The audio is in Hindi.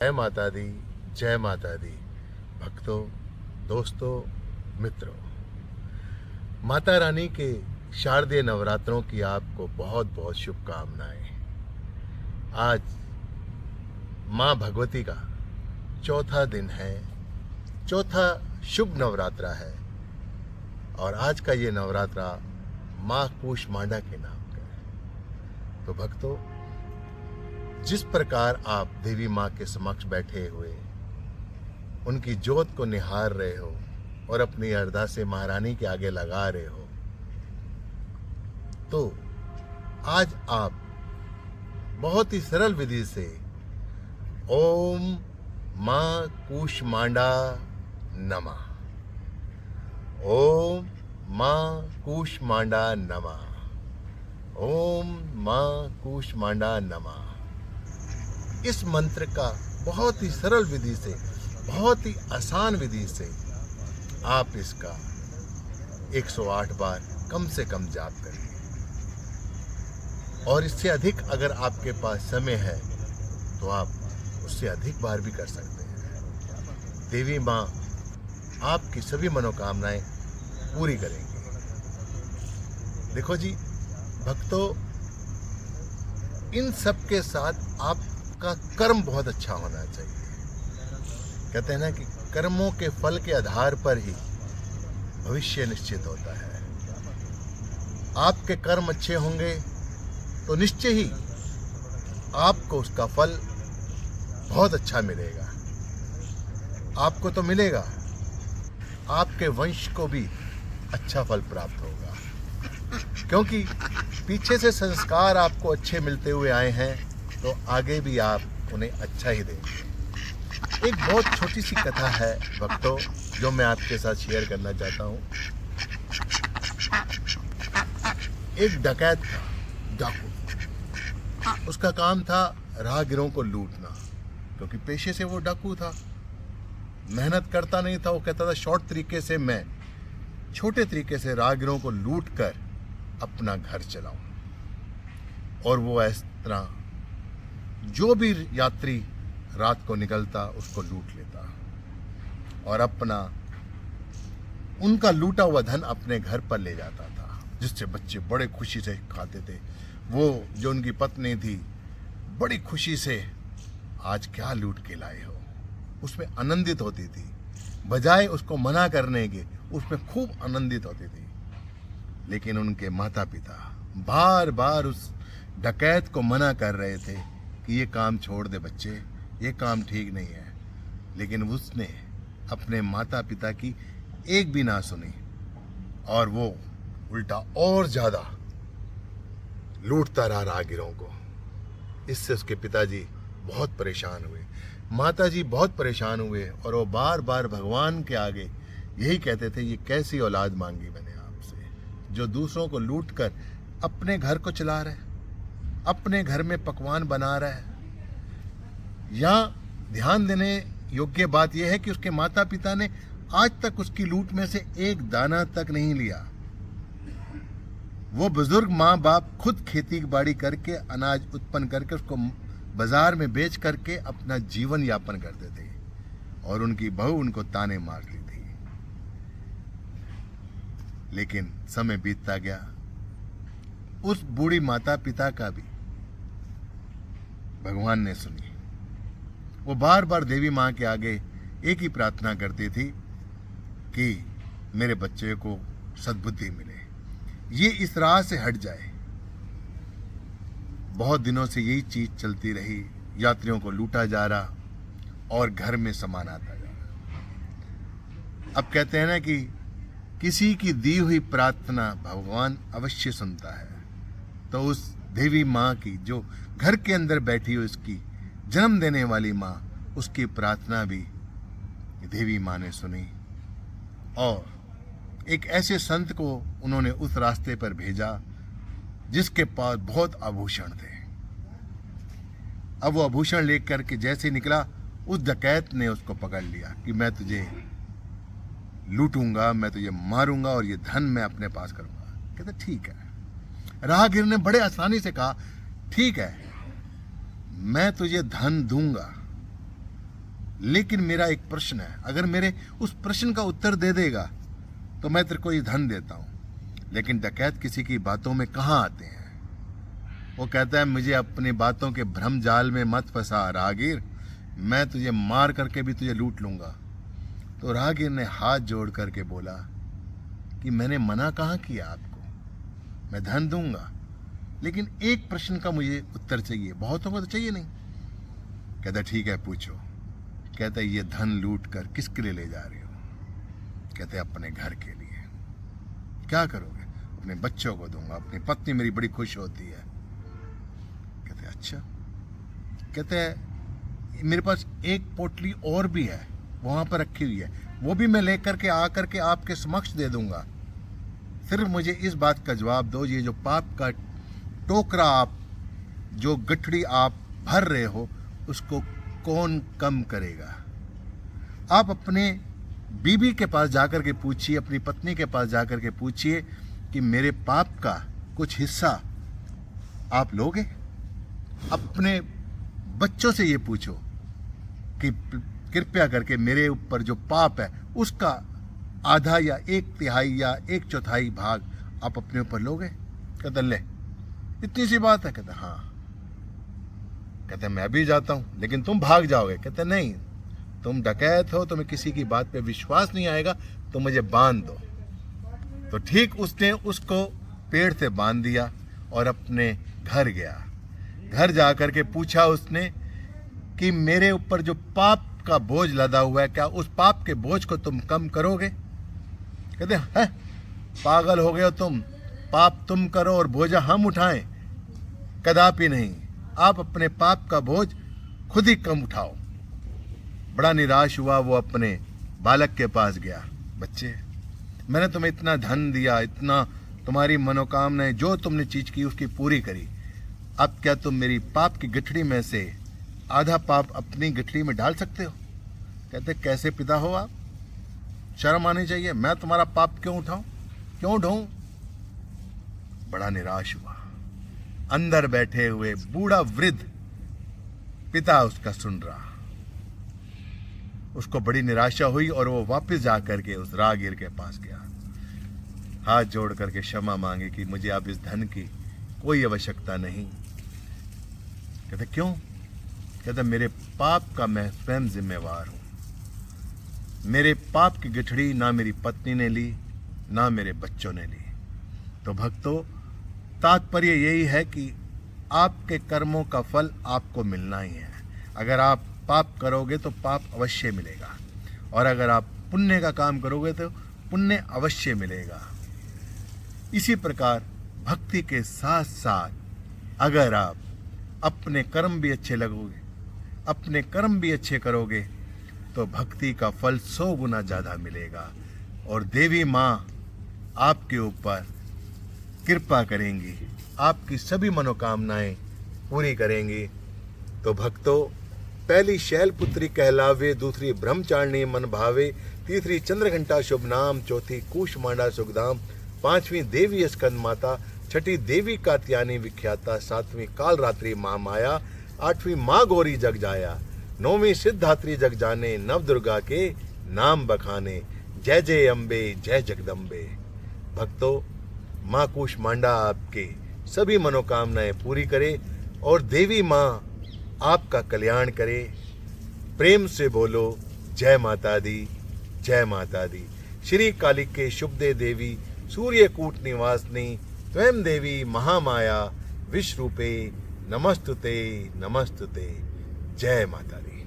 जय माता दी, जय माता दी। भक्तों, दोस्तों, मित्रों, माता रानी के शारदीय नवरात्रों की आपको बहुत बहुत शुभकामनाएं। आज माँ भगवती का चौथा दिन है, चौथा शुभ नवरात्रा है। और आज का ये नवरात्रा माँ कूष्मांडा के नाम का है। तो भक्तों, जिस प्रकार आप देवी माँ के समक्ष बैठे हुए उनकी ज्योत को निहार रहे हो और अपनी अरदासें महारानी के आगे लगा रहे हो, तो आज आप बहुत ही सरल विधि से ओम माँ कूष्मांडा नमः, ओम माँ कूष्मांडा नमः, ओम माँ कूष्मांडा नमः, इस मंत्र का बहुत ही सरल विधि से, बहुत ही आसान विधि से आप इसका 108 बार कम से कम जाप करिए। और इससे अधिक अगर आपके पास समय है तो आप उससे अधिक बार भी कर सकते हैं। देवी माँ आपकी सभी मनोकामनाएं पूरी करेंगी। देखो जी भक्तों, इन सब के साथ आपका कर्म बहुत अच्छा होना चाहिए। कहते हैं ना कि कर्मों के फल के आधार पर ही भविष्य निश्चित होता है। आपके कर्म अच्छे होंगे तो निश्चय ही आपको उसका फल बहुत अच्छा मिलेगा। आपको तो मिलेगा, आपके वंश को भी अच्छा फल प्राप्त होगा, क्योंकि पीछे से संस्कार आपको अच्छे मिलते हुए आए हैं, तो आगे भी आप उन्हें अच्छा ही देंगे। एक बहुत छोटी सी कथा है भक्तों, जो मैं आपके साथ शेयर करना चाहता हूँ। एक डकैत था, डाकू। उसका काम था राहगीरों को लूटना, क्योंकि पेशे से वो डाकू था। मेहनत करता नहीं था, वो कहता था शॉर्ट तरीके से मैं छोटे तरीके से राहगीरों को लूट कर अपना घर चलाऊं। और वो इस तरह जो भी यात्री रात को निकलता उसको लूट लेता और अपना उनका लूटा हुआ धन अपने घर पर ले जाता था, जिससे बच्चे बड़े खुशी से खाते थे। वो जो उनकी पत्नी थी बड़ी खुशी से, आज क्या लूट के लाए हो, उसमें आनंदित होती थी। बजाय उसको मना करने के उसमें खूब आनंदित होती थी। लेकिन उनके माता पिता बार बार उस डकैत को मना कर रहे थे कि ये काम छोड़ दे बच्चे, ये काम ठीक नहीं है। लेकिन उसने अपने माता पिता की एक भी ना सुनी और वो उल्टा और ज्यादा लूटता रहा राहगीरों को। इससे उसके पिताजी बहुत परेशान हुए, माताजी बहुत परेशान हुए, और वो बार बार भगवान के आगे यही कहते थे, ये कैसी औलाद मांगी मैंने आपसे, जो दूसरों को लूट कर अपने घर को चला रहा है, अपने घर में पकवान बना रहा है। यहाँ ध्यान देने योग्य बात यह है कि उसके माता पिता ने आज तक उसकी लूट में से एक दाना तक नहीं लिया। वो बुजुर्ग माँ बाप खुद खेती बाड़ी करके अनाज उत्पन्न करके उसको बाजार में बेच करके अपना जीवन यापन करते थे, और उनकी बहू उनको ताने मारती थी। लेकिन समय बीतता गया, उस बूढ़ी माता पिता का भी भगवान ने सुनी। वो बार बार देवी माँ के आगे एक ही प्रार्थना करती थी कि मेरे बच्चे को सद्बुद्धि मिले, ये इस राह से हट जाए। बहुत दिनों से यही चीज चलती रही, यात्रियों को लूटा जा रहा और घर में सामान आता जा रहा। अब कहते हैं ना कि किसी की दी हुई प्रार्थना भगवान अवश्य सुनता है। तो उस देवी माँ की, जो घर के अंदर बैठी हुई उसकी जन्म देने वाली माँ, उसकी प्रार्थना भी देवी माँ ने सुनी और एक ऐसे संत को उन्होंने उस रास्ते पर भेजा जिसके पास बहुत आभूषण थे। अब वो आभूषण लेकर के जैसे निकला, उस डकैत ने उसको पकड़ लिया कि मैं तुझे लूटूंगा, मैं तुझे मारूंगा और ये धन मैं अपने पास करूंगा। कहते ठीक है। राहगीर ने बड़े आसानी से कहा ठीक है, मैं तुझे धन दूंगा, लेकिन मेरा एक प्रश्न है, अगर मेरे उस प्रश्न का उत्तर दे देगा तो मैं तेरे को ये धन देता हूँ। लेकिन डकैत किसी की बातों में कहाँ आते हैं। वो कहता है मुझे अपनी बातों के भ्रम जाल में मत फंसा राहगीर, मैं तुझे मार करके भी तुझे लूट लूंगा। तो राहगीर ने हाथ जोड़ करके बोला कि मैंने मना कहाँ किया आपको, मैं धन दूंगा, लेकिन एक प्रश्न का मुझे उत्तर चाहिए, बहुतों को तो चाहिए नहीं। कहता ठीक है पूछो। कहता ये धन लूट कर किसके लिए ले जा रहे हो। कहते अपने घर के लिए। क्या करोगे। अपने बच्चों को दूंगा, अपनी पत्नी मेरी बड़ी खुश होती है। कहते अच्छा। कहते मेरे पास एक पोटली और भी है, वहां पर रखी हुई है, वो भी मैं लेकर के आकर के आपके समक्ष दे दूंगा। सिर्फ मुझे इस बात का जवाब दो, ये जो पाप का टोकरा आप, जो गठड़ी आप भर रहे हो, उसको कौन कम करेगा। आप अपने बीबी के पास जाकर के पूछिए, अपनी पत्नी के पास जाकर के पूछिए कि मेरे पाप का कुछ हिस्सा आप लोगे। अपने बच्चों से ये पूछो कि कृपया करके मेरे ऊपर जो पाप है उसका आधा या 1/3 या 1/4 भाग आप अपने ऊपर लोगे। कहते ले इतनी सी बात है। कहते हाँ। कहते मैं भी जाता हूं, लेकिन तुम भाग जाओगे। कहते नहीं, तुम डकैत हो, तुम्हें किसी की बात पे विश्वास नहीं आएगा, तो मुझे बांध दो। तो ठीक उसने उसको पेड़ से बांध दिया और अपने घर गया। घर जाकर के पूछा उसने कि मेरे ऊपर जो पाप का बोझ लदा हुआ है, क्या उस पाप के बोझ को तुम कम करोगे। कहते हैं पागल हो गए हो तुम, पाप तुम करो और बोझा हम उठाएं, कदापि नहीं। आप अपने पाप का बोझ खुद ही कम उठाओ। बड़ा निराश हुआ वो अपने बालक के पास गया। बच्चे, मैंने तुम्हें इतना धन दिया, इतना तुम्हारी मनोकामनाएं जो तुमने चीज की उसकी पूरी करी, अब क्या तुम मेरी पाप की गठड़ी में से आधा पाप अपनी गठड़ी में डाल सकते हो। कहते कैसे पिता हो आप, शर्म आनी चाहिए, मैं तुम्हारा पाप क्यों उठाऊं, क्यों ढोऊं। बड़ा निराश हुआ। अंदर बैठे हुए बूढ़ा वृद्ध पिता उसका सुन रहा। उसको बड़ी निराशा हुई और वो वापस जाकर के उस राहगीर के पास गया, हाथ जोड़ करके क्षमा मांगे कि मुझे अब इस धन की कोई आवश्यकता नहीं। कहते क्यों। कहते मेरे पाप का मैं स्वयं जिम्मेवार हूं। मेरे पाप की गठड़ी ना मेरी पत्नी ने ली, ना मेरे बच्चों ने ली। तो भक्तों, तात्पर्य यही है कि आपके कर्मों का फल आपको मिलना ही है। अगर आप पाप करोगे तो पाप अवश्य मिलेगा, और अगर आप पुण्य का काम करोगे तो पुण्य अवश्य मिलेगा। इसी प्रकार भक्ति के साथ साथ अगर आप अपने कर्म भी अच्छे लगोगे, अपने कर्म भी अच्छे करोगे, तो भक्ति का फल 100 गुना ज्यादा मिलेगा और देवी माँ आपके ऊपर कृपा करेंगी, आपकी सभी मनोकामनाएं पूरी करेंगी। तो भक्तों, पहली शैलपुत्री कहलावे, दूसरी ब्रह्मचारिणी मन भावे, तीसरी चंद्रघंटा शुभ नाम, चौथी कूष्मांडा सुखधाम, पांचवी देवी स्कंद माता, छठी देवी कात्यायनी विख्याता, सातवीं कालरात्रि महामाया, आठवीं माँ गौरी जग जाया, नौवीं सिद्धात्री जग जाने, नव दुर्गा के नाम बखाने। जय जय अम्बे, जय जगदम्बे। भक्तों, माँ कूष्मांडा आपके सभी मनोकामनाएं पूरी करे और देवी माँ आपका कल्याण करे। प्रेम से बोलो जय माता दी, जय माता दी। श्री कालिके शुभदे देवी, सूर्यकूट निवासनी, स्वयं देवी महामाया, विश्वरूपे नमस्तुते नमस्तुते। जय माता दी।